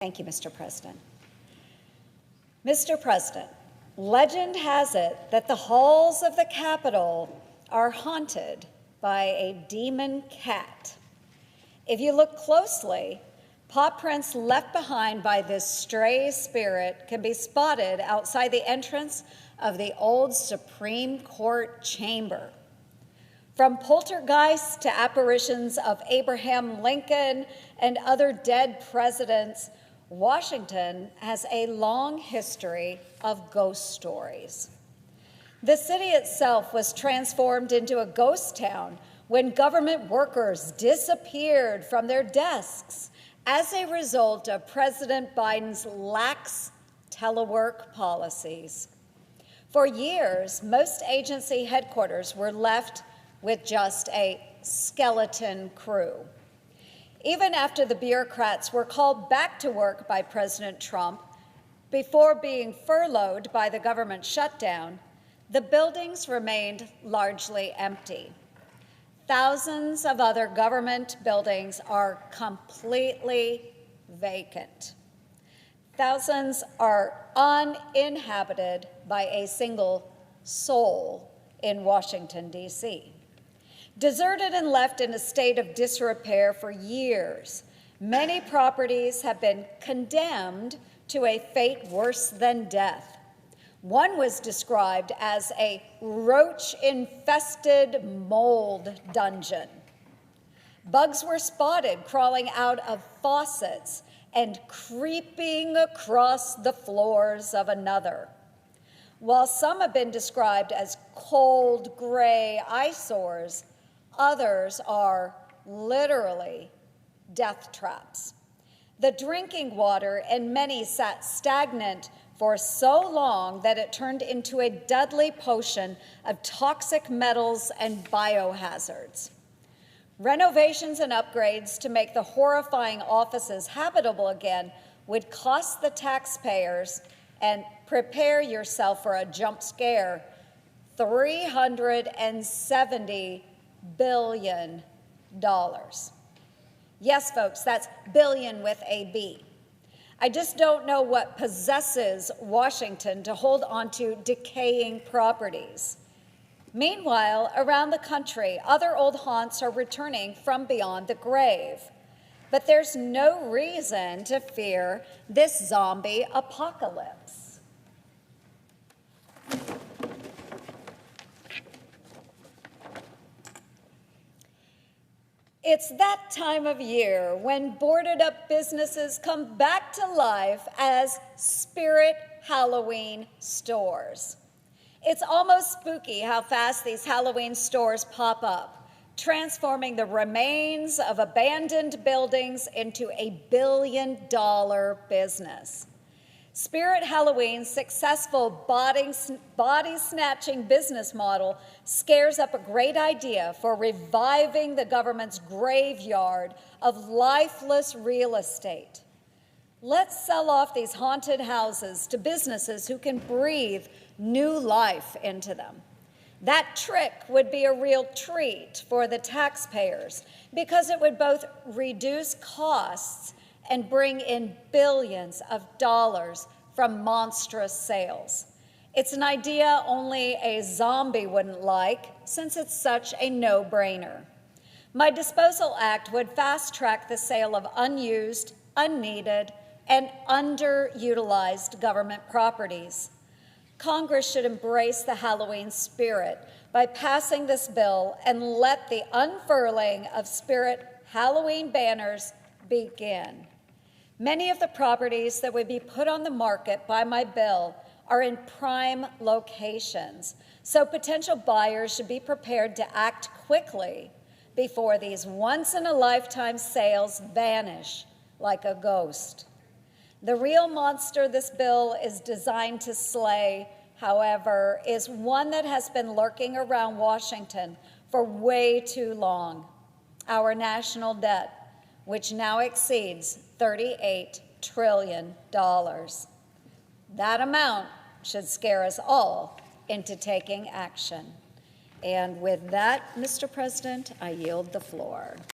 Thank you, Mr. President. Mr. President, legend has it that the halls of the Capitol are haunted by a demon cat. If you look closely, paw prints left behind by this stray spirit can be spotted outside the entrance of the old Supreme Court chamber. From poltergeists to apparitions of Abraham Lincoln and other dead presidents, Washington has a long history of ghost stories. The city itself was transformed into a ghost town when government workers disappeared from their desks as a result of President Biden's lax telework policies. For years, most agency headquarters were left with just a skeleton crew. Even after the bureaucrats were called back to work by President Trump, before being furloughed by the government shutdown, the buildings remained largely empty. Thousands of other government buildings are completely vacant. Thousands are uninhabited by a single soul in Washington, D.C. Deserted and left in a state of disrepair for years, many properties have been condemned to a fate worse than death. One was described as a roach-infested mold dungeon. Bugs were spotted crawling out of faucets and creeping across the floors of another. While some have been described as cold, gray eyesores, others are literally death traps. The drinking in and many sat stagnant for so long that it turned into a deadly potion of toxic metals and biohazards. Renovations and upgrades to make the horrifying offices habitable again would cost the taxpayers, and prepare yourself for a jump scare, $370 billion. Yes, folks, that's billion with a B. I just don't know what possesses Washington to hold onto decaying properties. Meanwhile, around the country, other old haunts are returning from beyond the grave. But there's no reason to fear this zombie apocalypse. It's that time of year when boarded up businesses come back to life as spirit Halloween stores. It's almost spooky how fast these Halloween stores pop up, transforming the remains of abandoned buildings into a billion-dollar business. Spirit Halloween's successful body-snatching business model scares up a great idea for reviving the government's graveyard of lifeless real estate. Let's sell off these haunted houses to businesses who can breathe new life into them. That trick would be a real treat for the taxpayers because it would both reduce costs and bring in billions of dollars from monstrous sales. It's an idea only a zombie wouldn't like, since it's such a no-brainer. My Disposal Act would fast-track the sale of unused, unneeded, and underutilized government properties. Congress should embrace the Halloween spirit by passing this bill and let the unfurling of spirit Halloween banners begin. Many of the properties that would be put on the market by my bill are in prime locations, so potential buyers should be prepared to act quickly before these once-in-a-lifetime sales vanish like a ghost. The real monster this bill is designed to slay, however, is one that has been lurking around Washington for way too long: our national debt, which now exceeds $38 trillion. That amount should scare us all into taking action. And with that, Mr. President, I yield the floor.